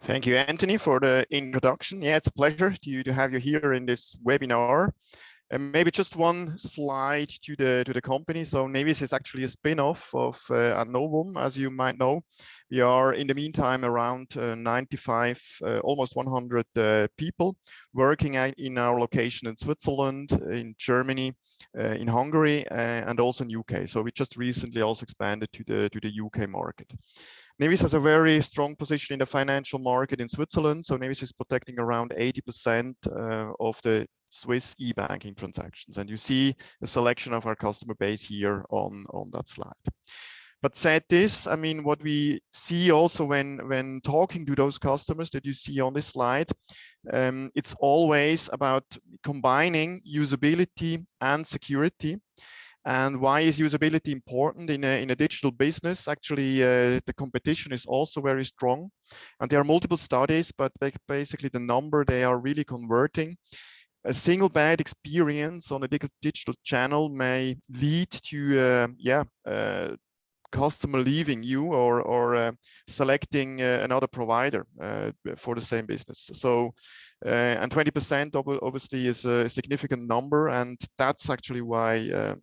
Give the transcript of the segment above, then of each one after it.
Thank you, Anthony, for the introduction. Yeah, it's a pleasure to have you here in this webinar. And maybe just one slide to the company. So Nevis is actually a spin-off of Adnovum, as you might know. We are in the meantime around 95, almost 100 people working in our location in Switzerland, in Germany, in Hungary, and also in UK. So we just recently also expanded to the UK market. Nevis has a very strong position in the financial market in Switzerland. So Nevis is protecting around 80% of the Swiss e-banking transactions. And you see a selection of our customer base here on that slide. But said this, I mean, what we see also when talking to those customers that you see on this slide, it's always about combining usability and security. And why is usability important in a digital business? Actually, the competition is also very strong. And there are multiple studies, but basically the number they are really converting. A single bad experience on a digital channel may lead to customer leaving you or selecting another provider for the same business. So, and 20% obviously is a significant number, and that's actually why,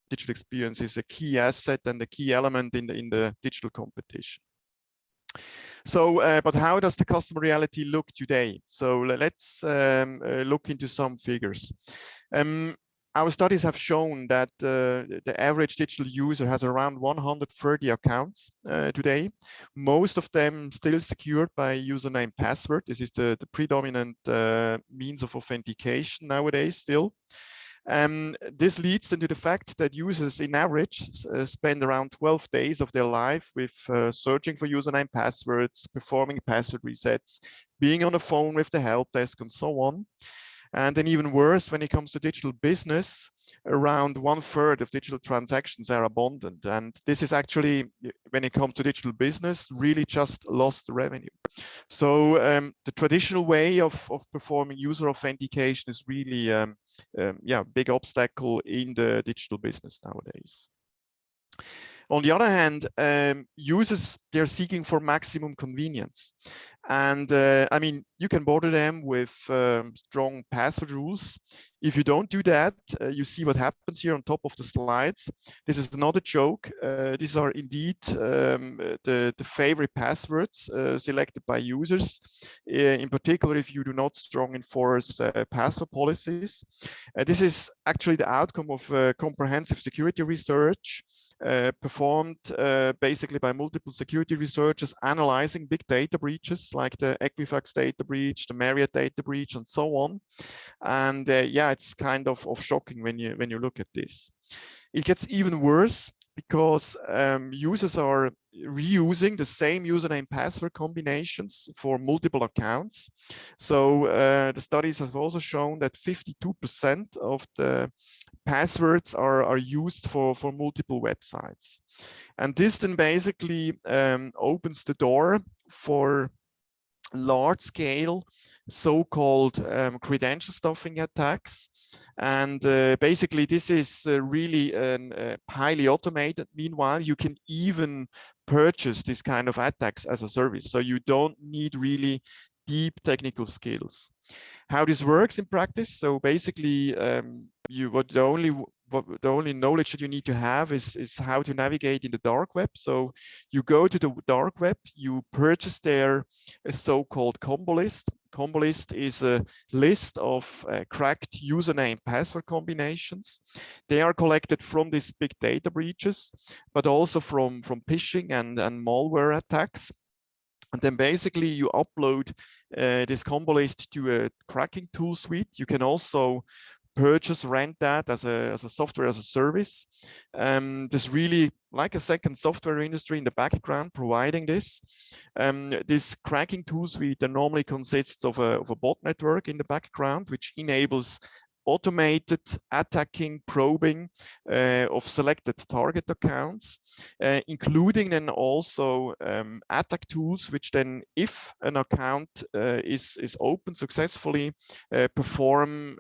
digital experience is a key asset and a key element in the digital competition. So, but how does the customer reality look today? So let's look into some figures. Our studies have shown that the average digital user has around 130 accounts today. Most of them still secured by username password. This is the predominant means of authentication nowadays still. This leads then to the fact that users in average spend around 12 days of their life with searching for username passwords, performing password resets, being on the phone with the help desk and so on. And then even worse, when it comes to digital business, around 1/3 of digital transactions are abandoned. And this is actually, when it comes to digital business, really just lost revenue. So the traditional way of performing user authentication is really, big obstacle in the digital business nowadays. On the other hand, users, they're seeking for maximum convenience. And I mean, you can border them with strong password rules. If you don't do that, you see what happens here on top of the slides. This is not a joke. These are indeed the favorite passwords selected by users, in particular if you do not strongly enforce password policies. This is actually the outcome of comprehensive security research performed basically by multiple security researchers analyzing big data breaches like the Equifax data breach, the Marriott data breach, and so on. And it's kind of shocking when you look at this. It gets even worse because users are reusing the same username password combinations for multiple accounts. So the studies have also shown that 52% of the passwords are used for multiple websites. And this then basically opens the door for large-scale so-called credential stuffing attacks. And basically this is really highly automated. Meanwhile, you can even purchase this kind of attacks as a service. So you don't need really deep technical skills. How this works in practice. So basically the only knowledge that you need to have is how to navigate in the dark web. So you go to the dark web, you purchase there a so-called combo list. Combo list is a list of cracked username password combinations. They are collected from these big data breaches, but also from phishing and malware attacks. And then basically you upload this combo list to a cracking tool suite. You can also rent that as a software as a service. There's really like a second software industry in the background providing this. This cracking tool suite normally consists of a bot network in the background, which enables automated attacking, probing of selected target accounts, including then also attack tools, which then, if an account is opened successfully, perform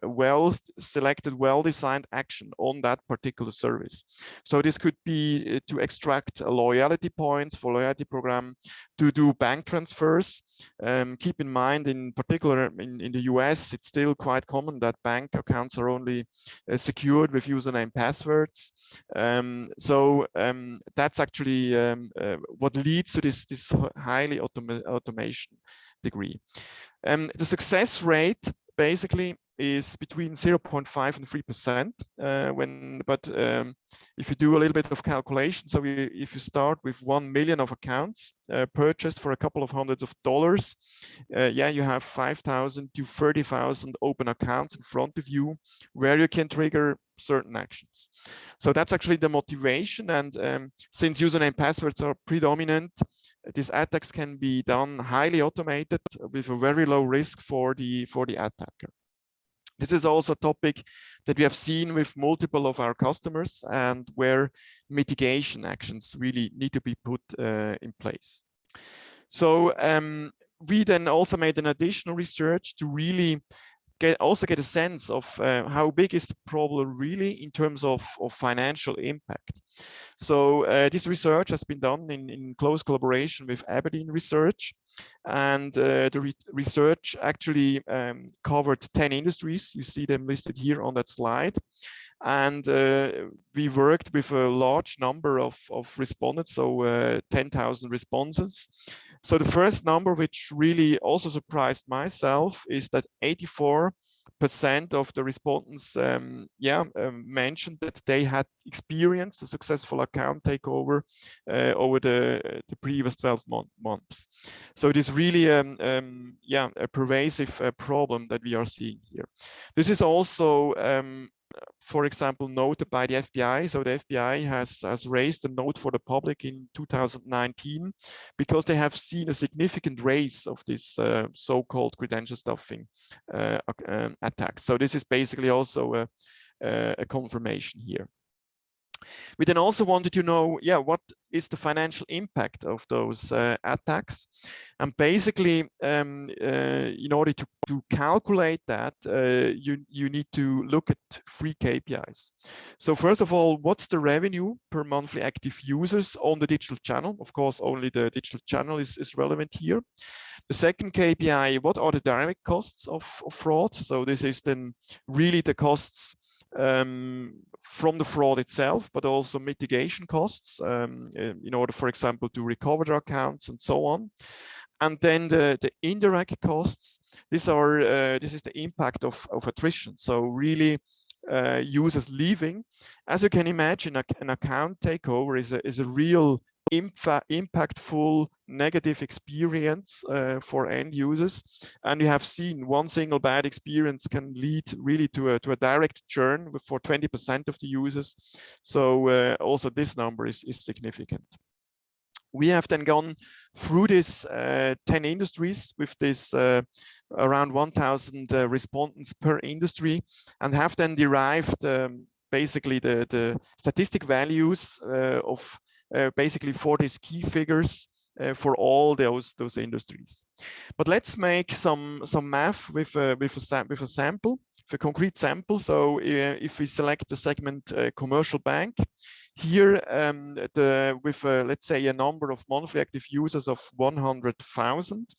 well-selected, well-designed action on that particular service. So this could be to extract loyalty points for loyalty program, to do bank transfers. Keep in mind, in particular in the US, it's still quite common that bank accounts are only secured with username passwords. That's actually what leads to this highly automation degree. The success rate basically is between 0.5 and 3%. If you do a little bit of calculation, so if you start with 1 million of accounts purchased for a couple of hundreds of dollars, yeah, you have 5,000 to 30,000 open accounts in front of you where you can trigger certain actions. So that's actually the motivation. And since username passwords are predominant, these attacks can be done highly automated with a very low risk for the attacker. This is also a topic that we have seen with multiple of our customers, and where mitigation actions really need to be put in place. So we then also made an additional research to really get a sense of how big is the problem really in terms of financial impact. So this research has been done in close collaboration with Aberdeen Research, and the research actually covered 10 industries. You see them listed here on that slide. And we worked with a large number of respondents, so 10,000 responses. So the first number, which really also surprised myself, is that 84% of the respondents mentioned that they had experienced a successful account takeover over the previous 12 months. So it is really a pervasive problem that we are seeing here. This is also for example, noted by the FBI. So the FBI has raised a note for the public in 2019 because they have seen a significant rise of this so-called credential stuffing attacks. So this is basically also a confirmation here. We then also wanted to know, what is the financial impact of those attacks? And basically, in order to calculate that, you need to look at 3 KPIs. So first of all, what's the revenue per monthly active users on the digital channel? Of course, only the digital channel is relevant here. The second KPI, what are the direct costs of fraud? So this is then really the costs from the fraud itself, but also mitigation costs in order, for example, to recover their accounts and so on. And then the indirect costs. This is the impact of attrition. So really users leaving. As you can imagine, an account takeover is a real impactful negative experience for end users, and you have seen one single bad experience can lead really to a direct churn for 20% of the users. So also this number is significant. We have then gone through this 10 industries with this around 1,000 respondents per industry, and have then derived basically the statistic values of basically for these key figures for all those industries. But let's make some math with a sample, with a concrete sample. So if we select the segment commercial bank, here with let's say a number of monthly active users of 100,000,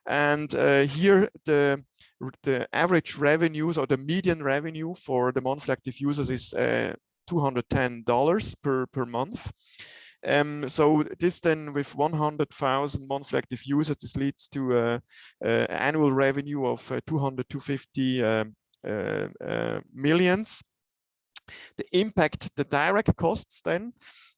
and here the average revenues, or the median revenue for the monthly active users, is $210 per month. So this then, with 100,000 monthly active users, this leads to annual revenue of 250 millions. The impact, the direct costs then,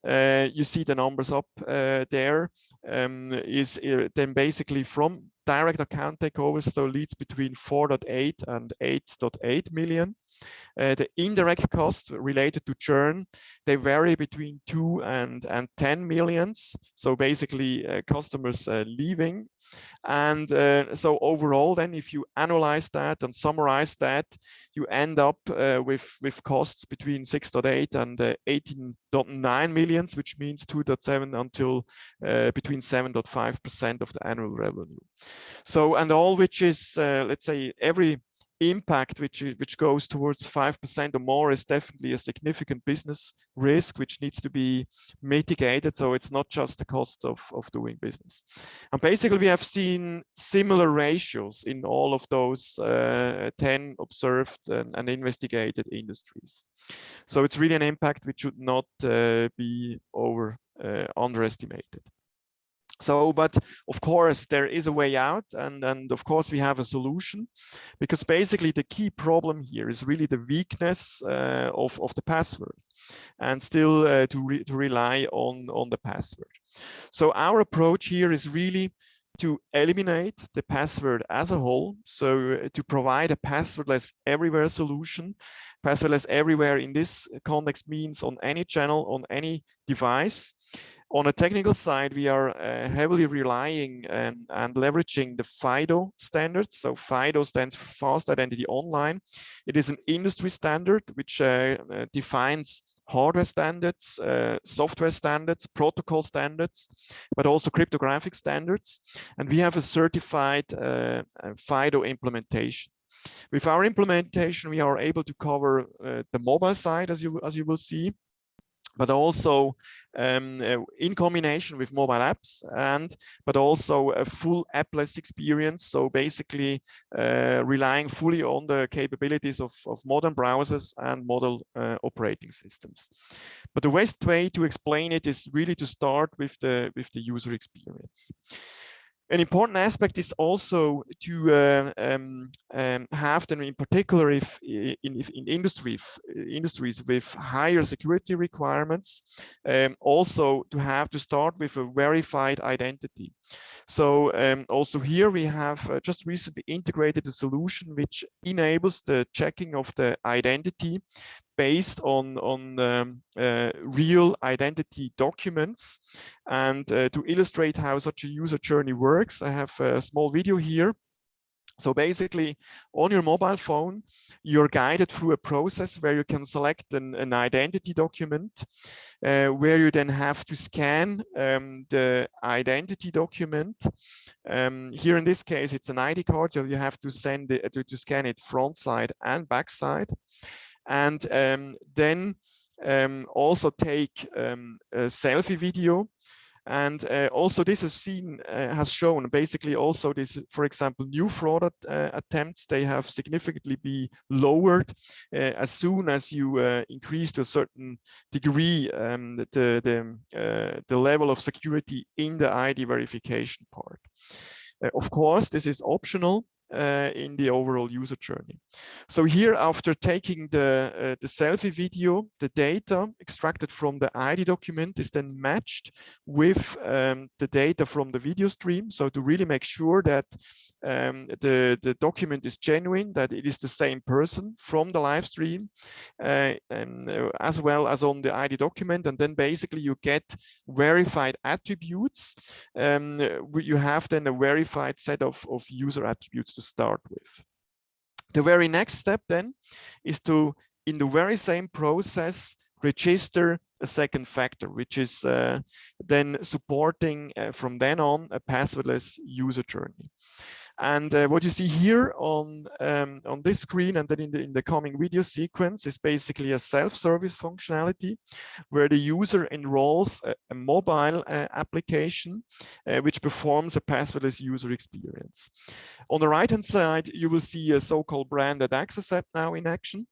you see the numbers up there, is then basically from direct account takeovers, so leads between 4.8 and 8.8 million. The indirect costs related to churn, they vary between 2 and 10 millions. So basically customers leaving. And so overall, then if you analyze that and summarize that, you end up with costs between 6.8 and 18.9 millions, which means 2.7 until between 7.5% of the annual revenue. So, and all which is, let's say, every impact which goes towards 5% or more is definitely a significant business risk which needs to be mitigated. So it's not just the cost of doing business. And basically we have seen similar ratios in all of those 10 observed and investigated industries. So it's really an impact which should not be underestimated. So, but of course, there is a way out, and of course we have a solution, because basically the key problem here is really the weakness of the password, and still to rely on the password. So our approach here is really to eliminate the password as a whole, so to provide a passwordless everywhere solution. Passwordless everywhere in this context means on any channel, on any device. On a technical side, we are heavily relying and leveraging the FIDO standard. So FIDO stands for Fast Identity Online. It is an industry standard which defines hardware standards, software standards, protocol standards, but also cryptographic standards. And we have a certified FIDO implementation. With our implementation, we are able to cover the mobile side, as you will see, but also in combination with mobile apps, but also a full appless experience. So basically relying fully on the capabilities of modern browsers and modern operating systems. But the best way to explain it is really to start with the user experience. An important aspect is also to have them, in particular, if in industries with higher security requirements, also to start with a verified identity. So also here we have just recently integrated a solution which enables the checking of the identity based on real identity documents. And to illustrate how such a user journey works, I have a small video here. So basically, on your mobile phone, you're guided through a process where you can select an identity document, where you then have to scan the identity document. Here in this case, it's an ID card, so you have to scan it front side and back side. And then also take a selfie video. And also this has shown basically also this, for example, new fraud attempts, they have significantly be lowered as soon as you increase to a certain degree the level of security in the ID verification part. Of course, this is optional in the overall user journey. So here, after taking the selfie video, the data extracted from the ID document is then matched with the data from the video stream. So to really make sure that the document is genuine, that it is the same person from the live stream, as well as on the ID document. And then basically you get verified attributes. You have then a verified set of user attributes to start with. The very next step then is to, in the very same process, register a second factor, which is then supporting from then on a passwordless user journey. And what you see here on this screen and then in the coming video sequence is basically a self-service functionality where the user enrolls a mobile application which performs a passwordless user experience. On the right-hand side, you will see a so-called branded access app now in action.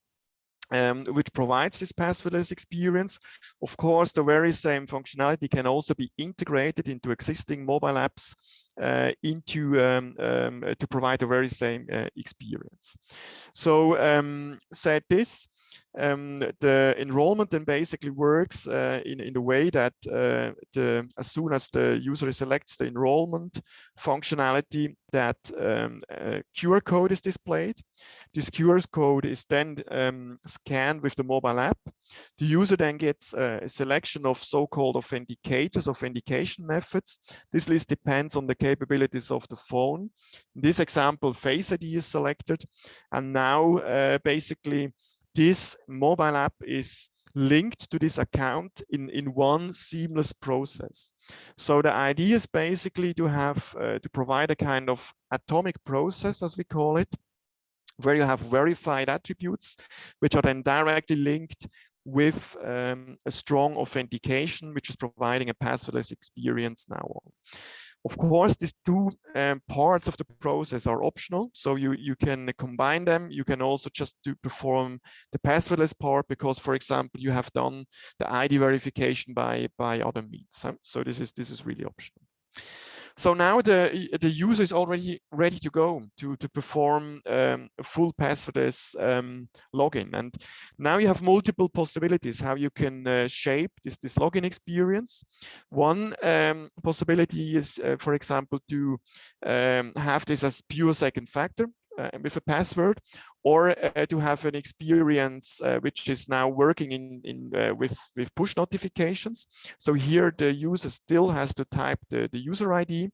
Which provides this passwordless experience. Of course, the very same functionality can also be integrated into existing mobile apps to provide the very same experience. So said this, the enrollment then basically works in the way that as soon as the user selects the enrollment functionality, that QR code is displayed. This QR code is then scanned with the mobile app. The user then gets a selection of so-called authenticators, authentication methods. This list depends on the capabilities of the phone. In this example, Face ID is selected. And now basically this mobile app is linked to this account in one seamless process. So the idea is basically to have to provide a kind of atomic process, as we call it, where you have verified attributes, which are then directly linked with a strong authentication, which is providing a passwordless experience now on. Of course, these two parts of the process are optional, so you can combine them. You can also just perform the passwordless part because, for example, you have done the ID verification by other means. So this is really optional. So now the user is already ready to go to perform a full passwordless login. And now you have multiple possibilities how you can shape this login experience. One possibility is, for example, to have this as pure second factor with a password, or to have an experience which is now working with push notifications. So here the user still has to type the user ID,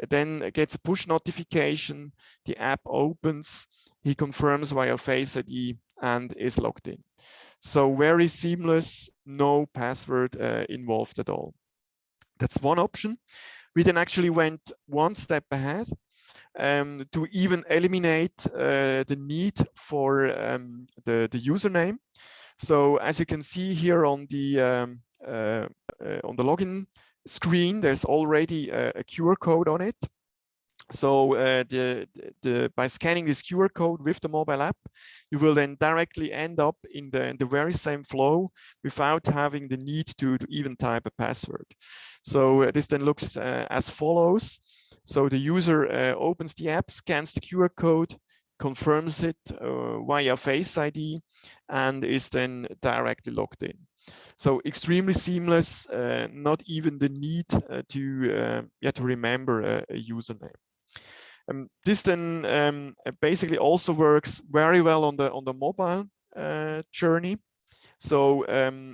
then gets a push notification, the app opens, he confirms via Face ID and is logged in. So very seamless, no password involved at all. That's one option. We then actually went one step ahead to even eliminate the need for the username. So as you can see here on the login screen, there's already a QR code on it. So by scanning this QR code with the mobile app, you will then directly end up in the very same flow without having the need to even type a password. So this then looks as follows. So the user opens the app, scans the QR code, confirms it via Face ID, and is then directly logged in. So extremely seamless, not even the need to remember a username. This then basically also works very well on the mobile journey. So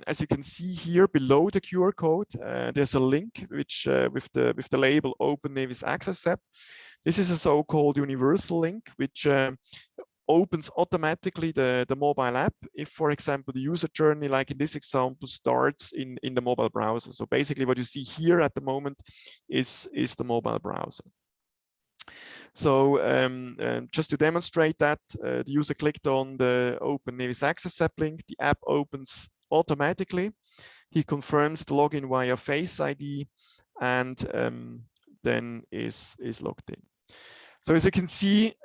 as you can see here below the QR code, there's a link which with the label Open Nevis Access App. This is a so-called universal link which opens automatically the mobile app if, for example, the user journey, like in this example, starts in the mobile browser. So basically what you see here at the moment is the mobile browser. So just to demonstrate that, the user clicked on the Open Nevis Access App link, the app opens automatically. He confirms the login via Face ID and then is logged in. So as you can see,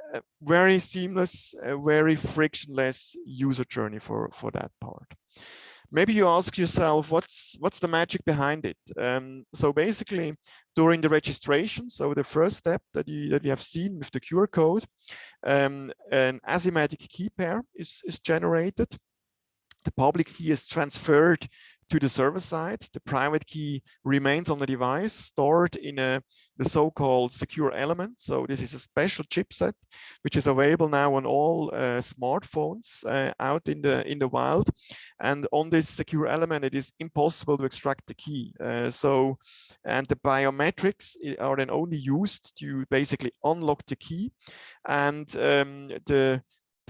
very seamless, very frictionless user journey for that part. Maybe you ask yourself, what's the magic behind it? So basically, during the registration, so the first step that you have seen with the QR code, an asymmetric key pair is generated. The public key is transferred to the server side. The private key remains on the device, stored in the so-called secure element. So this is a special chipset, which is available now on all smartphones out in the wild. And on this secure element, it is impossible to extract the key. And the biometrics are then only used to basically unlock the key. And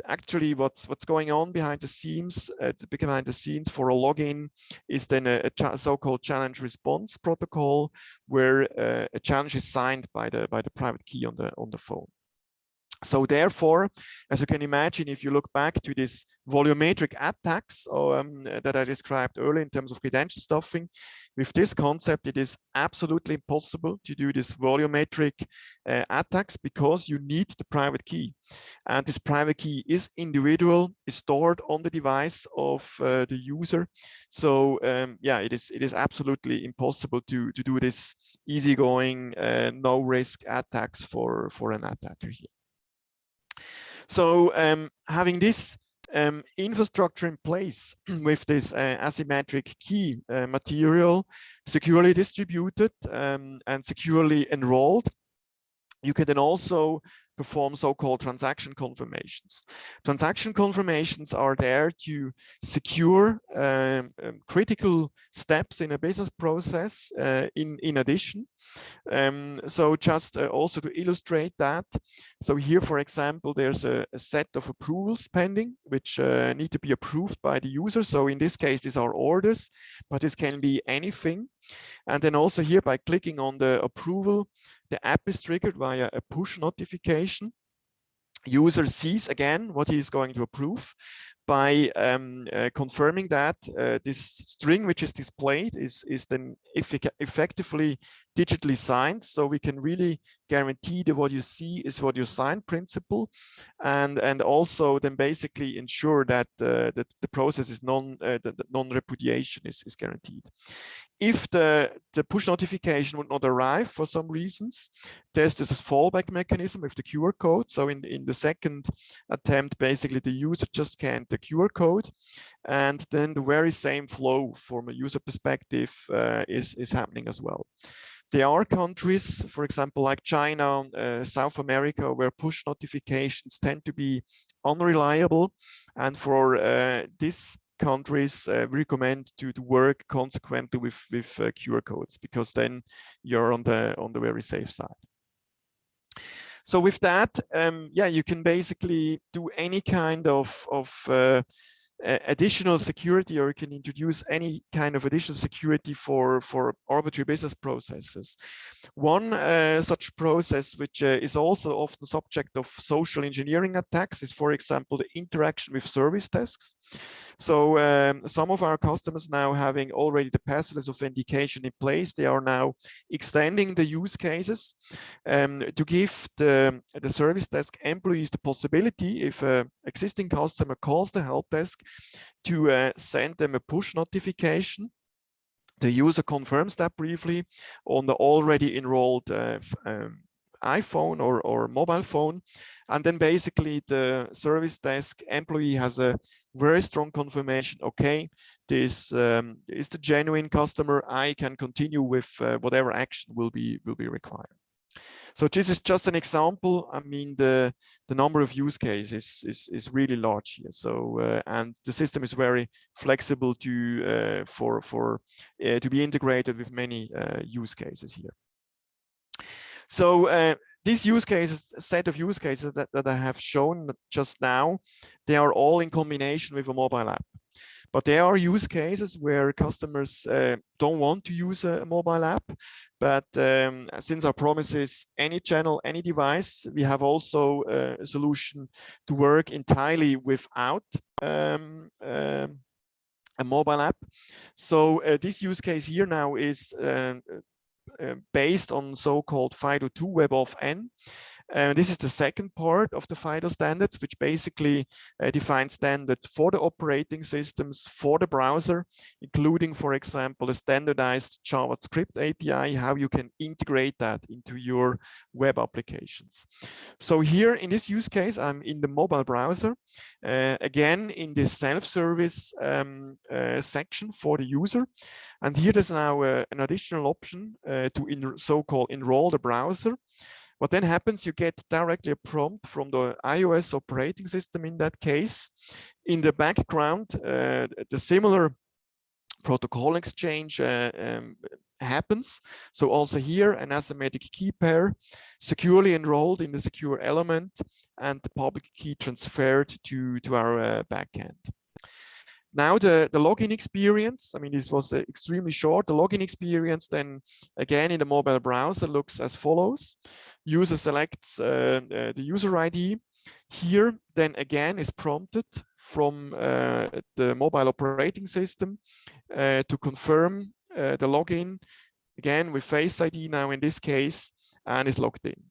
actually what's going on behind the scenes for a login is then a so-called challenge response protocol where a challenge is signed by the private key on the phone. So therefore, as you can imagine, if you look back to this volumetric attacks that I described earlier in terms of credential stuffing, with this concept, it is absolutely impossible to do this volumetric attacks because you need the private key. And this private key is individual, is stored on the device of the user. So yeah, it is absolutely impossible to do this easygoing, no risk attacks for an attacker here. So having this infrastructure in place with this asymmetric key material, securely distributed and securely enrolled, you can then also perform so-called transaction confirmations. Transaction confirmations are there to secure critical steps in a business process in addition. So just also to illustrate that, so here, for example, there's a set of approvals pending, which need to be approved by the user. So in this case, these are orders, but this can be anything. And then also here, by clicking on the approval, the app is triggered via a push notification. User sees again what he is going to approve. By confirming that this string which is displayed is then effectively digitally signed, so we can really guarantee that what you see is what you signed principle, and also then basically ensure that that the process is non-repudiation is guaranteed. If the push notification would not arrive for some reasons, there's this fallback mechanism with the QR code. So in the second attempt, basically the user just scanned the QR code, and then the very same flow from a user perspective is happening as well. There are countries, for example, like China, South America, where push notifications tend to be unreliable, and for this countries we recommend to work consequently with QR codes, because then you're on the very safe side. So with that, yeah, you can basically do any kind of additional security, or you can introduce any kind of additional security for arbitrary business processes. One such process, which is also often subject of social engineering attacks, is, for example, the interaction with service desks. So some of our customers, now having already the passwordless authentication in place, they are now extending the use cases to give the service desk employees the possibility, if an existing customer calls the help desk, to send them a push notification. The user confirms that briefly on the already enrolled iPhone or mobile phone, and then basically the service desk employee has a very strong confirmation. Okay, this is the genuine customer. I can continue with whatever action will be required. So this is just an example. I mean, the number of use cases is really large here. So and the system is very flexible to to be integrated with many use cases here. So these use cases, set of use cases that I have shown just now, they are all in combination with a mobile app. But there are use cases where customers don't want to use a mobile app. But since our promise is any channel, any device, we have also a solution to work entirely without a mobile app. So this use case here now is based on so-called FIDO2 Web of N. This is the second part of the FIDO standards, which basically defines standards for the operating systems, for the browser, including, for example, a standardized JavaScript API, how you can integrate that into your web applications. So here in this use case, I'm in the mobile browser, again, in this self-service section for the user. And here there's now an additional option to so-called enroll the browser. What then happens, you get directly a prompt from the iOS operating system in that case. In the background, the similar protocol exchange happens. So also here, an asymmetric key pair securely enrolled in the secure element, and the public key transferred to our backend. Now the login experience, I mean, this was extremely short. The login experience then, again, in the mobile browser looks as follows. User selects the user ID. Here, then again, is prompted from the mobile operating system to confirm the login, again, with Face ID now in this case, and is logged in.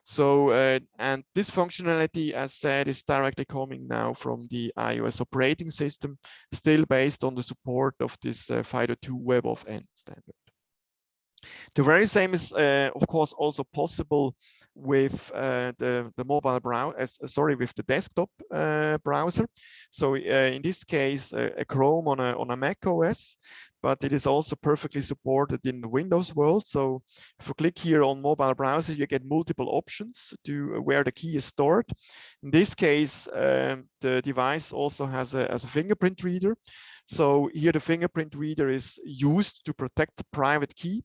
So, and this functionality, as said, is directly coming now from the iOS operating system, still based on the support of this FIDO2 Web of N standard. The very same is, of course, also possible with the mobile browser, with the desktop browser. So in this case, a Chrome on a Mac OS, but it is also perfectly supported in the Windows world. So if you click here on mobile browser, you get multiple options to where the key is stored. In this case, the device also has a fingerprint reader. So here the fingerprint reader is used to protect the private key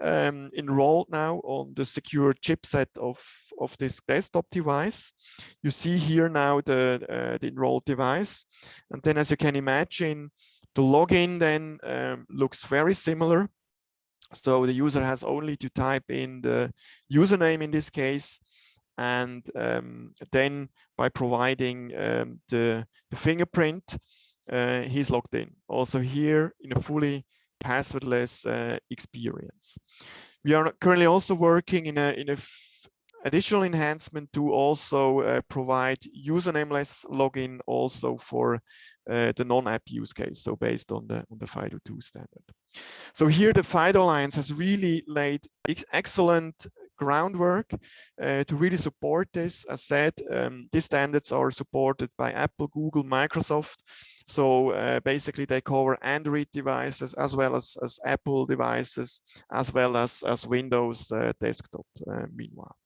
enrolled now on the secure chipset of this desktop device. You see here now the enrolled device. And then as you can imagine, the login then looks very similar. So the user has only to type in the username in this case, and then by providing the fingerprint, he's logged in. Also here in a fully passwordless experience. We are currently also working in a additional enhancement to also provide username-less login also for the non-app use case, so based on the FIDO2 standard. So here the FIDO Alliance has really laid excellent groundwork to really support this. As said, these standards are supported by Apple, Google, Microsoft. So basically they cover Android devices as well as Apple devices, as well as Windows desktop meanwhile.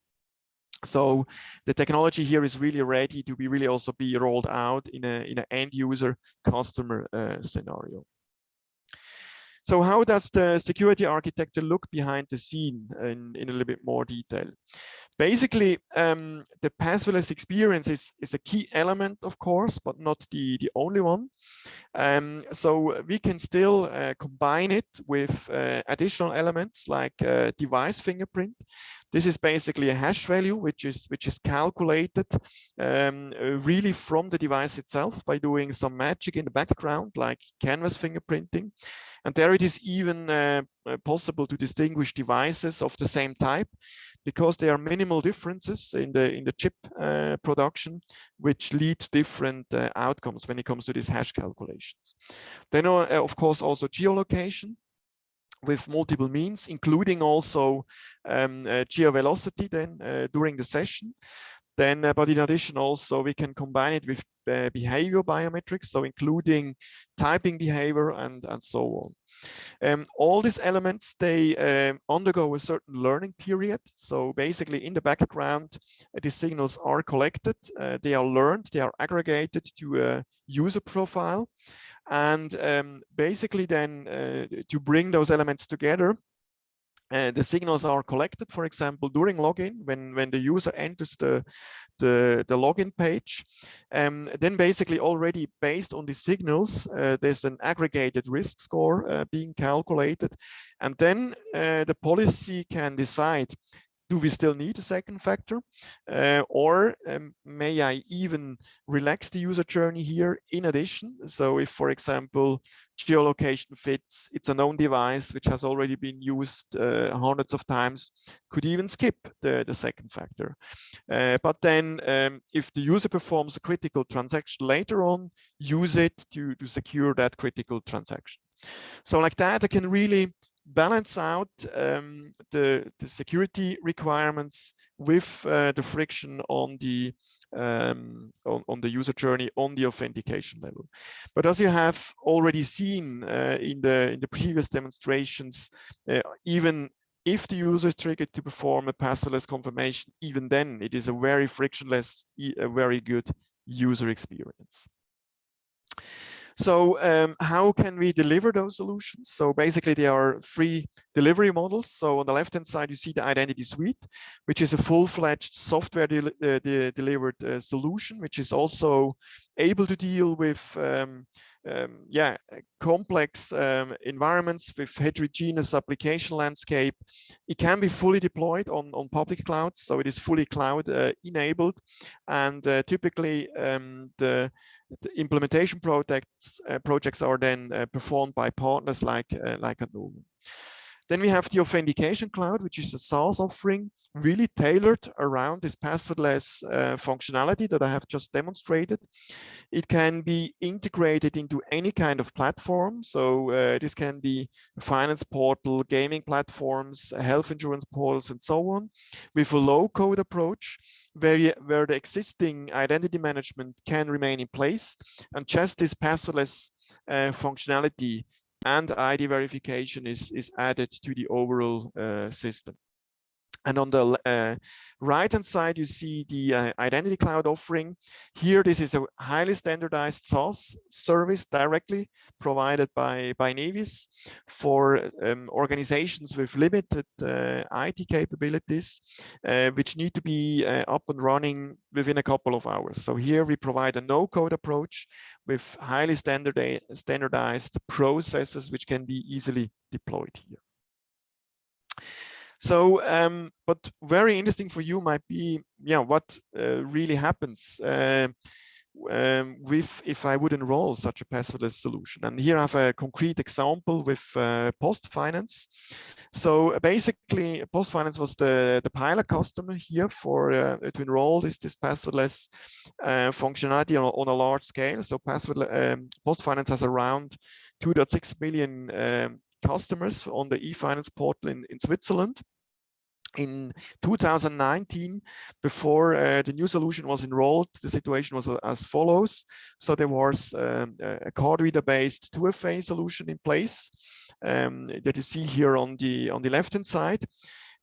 So the technology here is really ready to be really also be rolled out in an end user customer scenario. So how does the security architecture look behind the scene in a little bit more detail? Basically, the passwordless experience is a key element, of course, but not the only one. So we can still combine it with additional elements like device fingerprint. This is basically a hash value which is calculated really from the device itself by doing some magic in the background, like canvas fingerprinting. And there it is even possible to distinguish devices of the same type, because there are minimal differences in the chip production, which lead to different outcomes when it comes to these hash calculations. Then, of course, also geolocation with multiple means, including also geovelocity then during the session. Then, but in addition, also we can combine it with behavior biometrics, so including typing behavior and so on. All these elements, they undergo a certain learning period. So basically in the background, these signals are collected, they are learned, they are aggregated to a user profile. And basically then to bring those elements together, the signals are collected, for example, during login, when the user enters the login page. Then basically already based on the signals, there's an aggregated risk score being calculated. And then the policy can decide, do we still need a second factor? Or may I even relax the user journey here in addition? So if, for example, geolocation fits, it's a known device which has already been used hundreds of times, could even skip the second factor. But then if the user performs a critical transaction later on, use it to secure that critical transaction. So like that, I can really balance out the security requirements with the friction on the user journey on the authentication level. But as you have already seen in the previous demonstrations, even if the user is triggered to perform a passwordless confirmation, even then it is a very frictionless, a very good user experience. So how can we deliver those solutions? So basically there are 3 delivery models. So on the left-hand side, you see the Identity Suite, which is a full-fledged software delivered solution, which is also able to deal with complex environments with heterogeneous application landscape. It can be fully deployed on public clouds, so it is fully cloud enabled. And typically the implementation projects are then performed by partners like Adnovum. Then we have the Authentication Cloud, which is a SaaS offering, really tailored around this passwordless functionality that I have just demonstrated. It can be integrated into any kind of platform. So this can be a finance portal, gaming platforms, health insurance portals, and so on, with a low-code approach where the existing identity management can remain in place, and just this passwordless functionality and ID verification is added to the overall system. And on the right-hand side, you see the Identity Cloud offering. Here, this is a highly standardized SaaS service directly provided by Nevis for organizations with limited IT capabilities, which need to be up and running within a couple of hours. So here we provide a no-code approach with highly standardized processes, which can be easily deployed here. So, but very interesting for you might be, what really happens if I would enroll such a passwordless solution. And here I have a concrete example with PostFinance. So basically, PostFinance was the pilot customer here for to enroll this passwordless functionality on a large scale. So PostFinance has around 2.6 million customers on the e-finance portal in Switzerland. In 2019, before the new solution was enrolled, the situation was as follows. So there was a card reader-based 2FA solution in place that you see here on the left-hand side.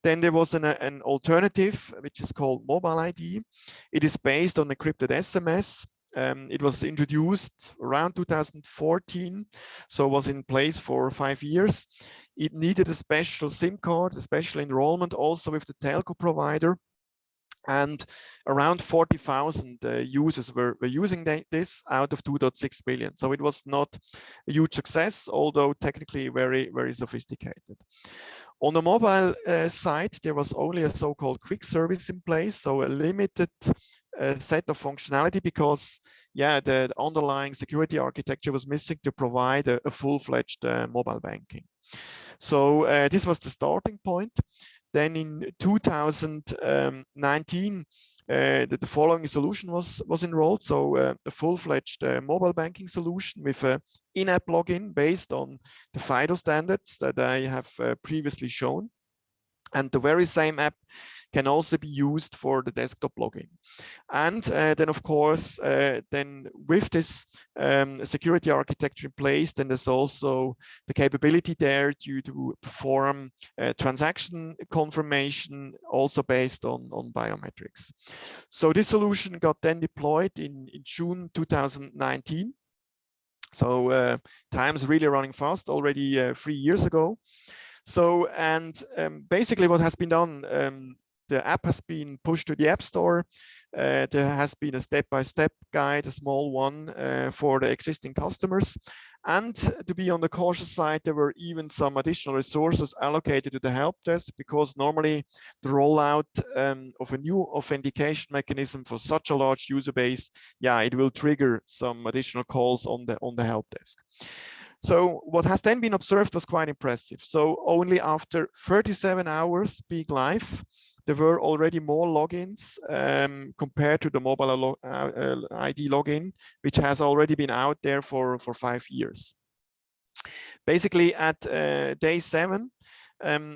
Then there was an alternative, which is called Mobile ID. It is based on encrypted SMS. It was introduced around 2014, so was in place for 5 years. It needed a special SIM card, a special enrollment also with the telco provider. And around 40,000 users were using this out of 2.6 million. So it was not a huge success, although technically very, very sophisticated. On the mobile side, there was only a so-called quick service in place, so a limited set of functionality because, the underlying security architecture was missing to provide a full-fledged mobile banking. So this was the starting point. Then in 2019, the following solution was enrolled. So a full-fledged mobile banking solution with an in-app login based on the FIDO standards that I have previously shown. And the very same app can also be used for the desktop login. And then, of course, then with this security architecture in place, then there's also the capability there to perform transaction confirmation, also based on biometrics. So this solution got then deployed in June 2019. So time's really running fast, already 3 years ago. So, and basically what has been done, the app has been pushed to the App Store. There has been a step-by-step guide, a small one for the existing customers. And to be on the cautious side, there were even some additional resources allocated to the help desk, because normally the rollout of a new authentication mechanism for such a large user base, it will trigger some additional calls on the help desk. So what has then been observed was quite impressive. So only after 37 hours being live, there were already more logins compared to the mobile ID login, which has already been out there for 5 years. Basically at day 7,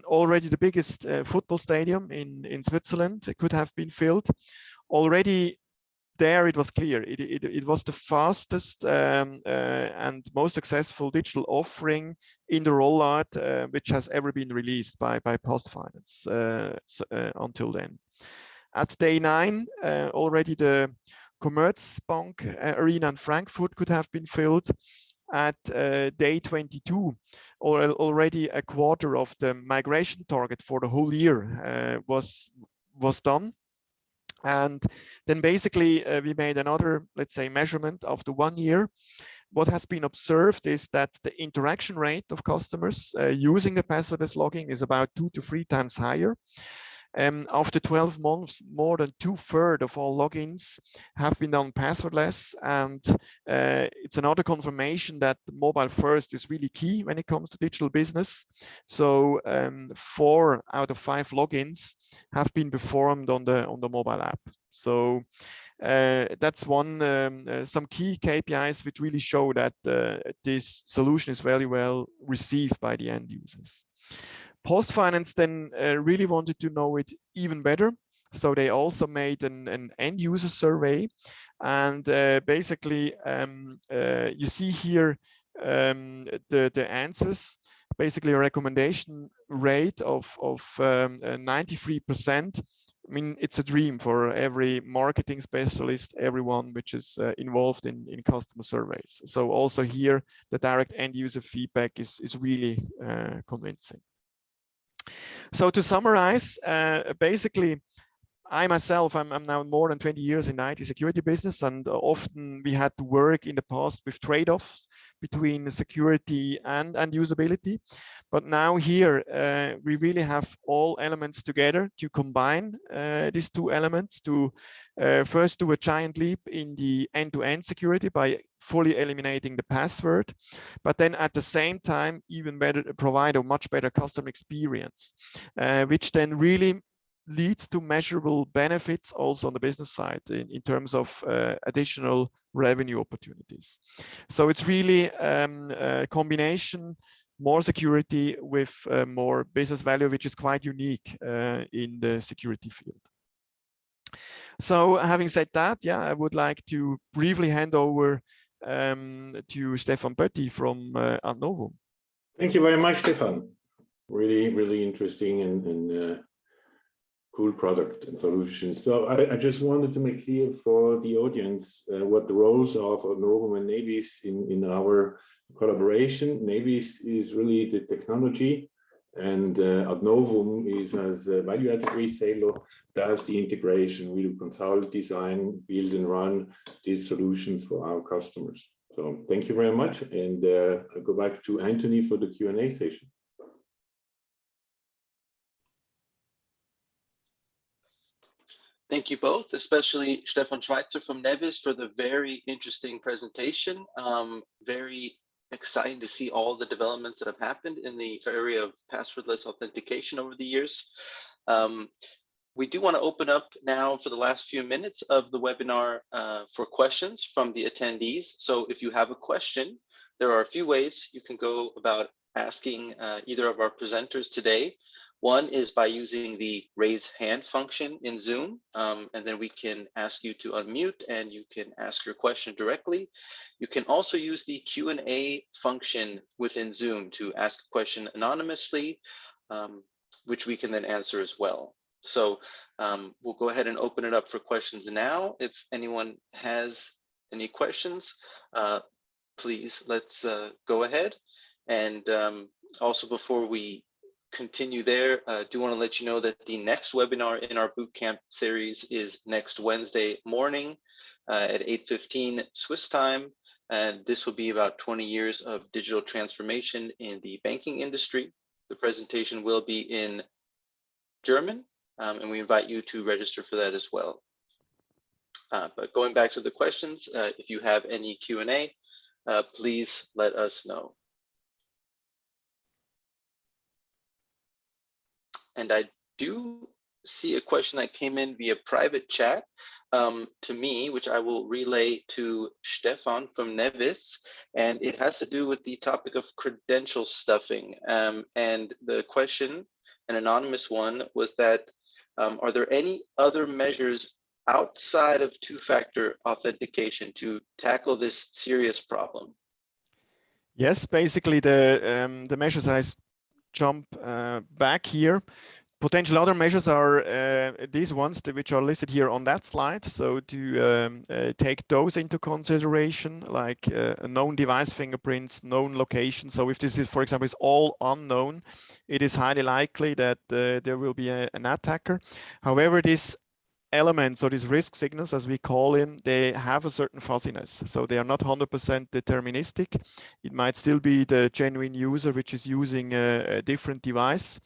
already the biggest football stadium in Switzerland could have been filled. Already there it was clear it was the fastest and most successful digital offering in the rollout which has ever been released by PostFinance until then. At day 9, already the Commerzbank arena in Frankfurt could have been filled. At day 22, already a quarter of the migration target for the whole year was done. And then basically we made another, let's say, measurement after 1 year. What has been observed is that the interaction rate of customers using the passwordless logging is about 2 to 3 times higher. After 12 months, more than 2/3 of all logins have been done passwordless, and it's another confirmation that mobile first is really key when it comes to digital business. So 4 out of 5 logins have been performed on the mobile app. So that's some key KPIs which really show that this solution is very well received by the end users. Post-finance then really wanted to know it even better. So they also made an end user survey, and basically you see here the answers. Basically a recommendation rate of 93%. I mean, it's a dream for every marketing specialist, everyone which is involved in customer surveys. So also here, the direct end user feedback is really convincing. So to summarize, basically, I myself, I'm now more than 20 years in the IT security business, and often we had to work in the past with trade-offs between security and usability. But now here, we really have all elements together to combine these two elements to first do a giant leap in the end-to-end security by fully eliminating the password, but then at the same time, even better, provide a much better customer experience, which then really leads to measurable benefits also on the business side in terms of additional revenue opportunities. So it's really a combination, more security with more business value, which is quite unique in the security field. So having said that, yeah, I would like to briefly hand over to Stefan Pötti from Adnovum. Thank you very much, Stefan. Really, really interesting and cool product and solutions. So I just wanted to make clear for the audience what the roles of Adnovum and Nevis in our collaboration. Nevis is really the technology, and Adnovum is as a value-added reseller, does the integration. We do consult, design, build and run these solutions for our customers. So thank you very much, and I'll go back to Anthony for the Q&A session. Thank you both, especially Stefan Schweitzer from Nevis for the very interesting presentation. Very exciting to see all the developments that have happened in the area of passwordless authentication over the years. We do want to open up now for the last few minutes of the webinar for questions from the attendees. So if you have a question, there are a few ways you can go about asking either of our presenters today. One is by using the raise hand function in Zoom, and then we can ask you to unmute and you can ask your question directly. You can also use the Q&A function within Zoom to ask a question anonymously, which we can then answer as well. So we'll go ahead and open it up for questions now. If anyone has any questions, please let's go ahead. And also before we continue there, I do want to let you know that the next webinar in our bootcamp series is next Wednesday morning at 8:15 Swiss time. And this will be about 20 years of digital transformation in the banking industry. The presentation will be in German, and we invite you to register for that as well. But going back to the questions, if you have any Q&A, please let us know. And I do see a question that came in via private chat to me, which I will relay to Stefan from Nevis. And it has to do with the topic of credential stuffing. And the question, an anonymous one, was that, are there any other measures outside of two-factor authentication to tackle this serious problem? Yes, basically the measures I jump back here. Potential other measures are these ones which are listed here on that slide. So to take those into consideration, like known device fingerprints, known locations. So if this is, for example, is all unknown, it is highly likely that there will be an attacker. However, this elements, or these risk signals, as we call them, they have a certain fuzziness. So they are not 100% deterministic. It might still be the genuine user which is using a different device.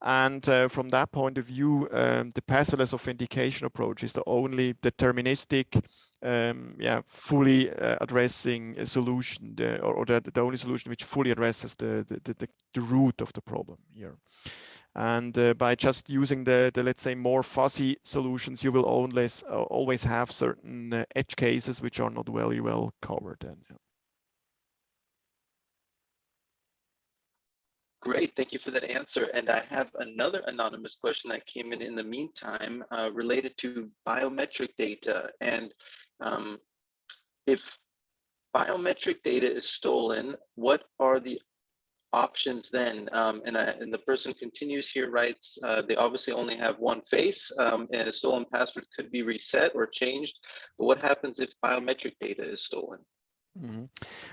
And from that point of view, the passwordless authentication approach is the only deterministic, fully addressing a solution, or the only solution which fully addresses the root of the problem here. And by just using the let's say more fuzzy solutions, you will always have certain edge cases which are not very well covered. And, Great, thank you for that answer. And I have another anonymous question that came in the meantime, related to biometric data. And if biometric data is stolen, what are the options then? And the person continues here, writes, they obviously only have one face, and a stolen password could be reset or changed. But what happens if biometric data is stolen? Mm-hmm.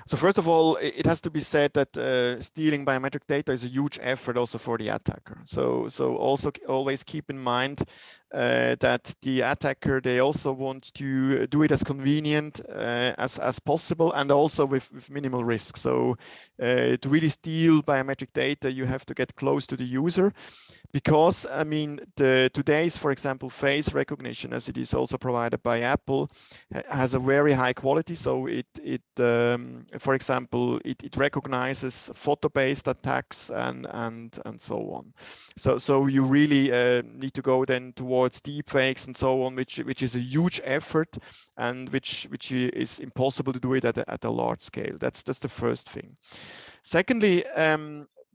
So first of all, it has to be said that stealing biometric data is a huge effort also for the attacker. So also always keep in mind that the attacker, they also want to do it as convenient as possible, and also with minimal risk. So to really steal biometric data, you have to get close to the user, because I mean today's, for example, face recognition, as it is also provided by Apple, has a very high quality. So for example, it recognizes photo-based attacks and so on. So you really need to go then towards deepfakes and so on, which is a huge effort, and which is impossible to do it at a large scale. That's the first thing. Secondly,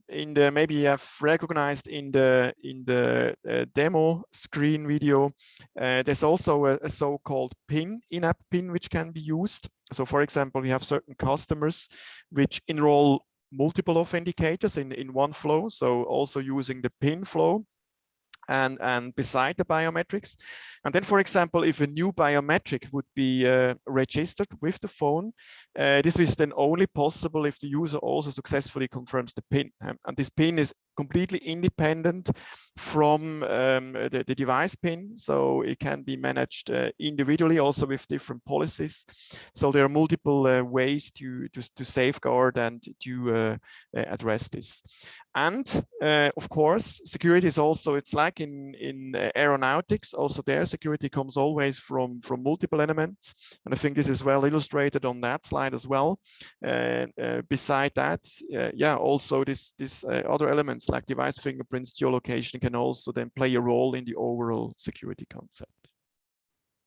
maybe you have recognized in the demo screen video, there's also a so-called PIN, in-app PIN, which can be used. So for example, we have certain customers which enroll multiple authenticators in one flow, so also using the PIN flow and beside the biometrics. And then, for example, if a new biometric would be registered with the phone, this is then only possible if the user also successfully confirms the PIN. And this PIN is completely independent from the device PIN, so it can be managed individually, also with different policies. So there are multiple ways to safeguard and to address this. And of course, security is also, it's like in aeronautics, also there security comes always from multiple elements. And I think this is well illustrated on that slide as well. Beside that, also this other elements like device fingerprints, geolocation can also then play a role in the overall security concept.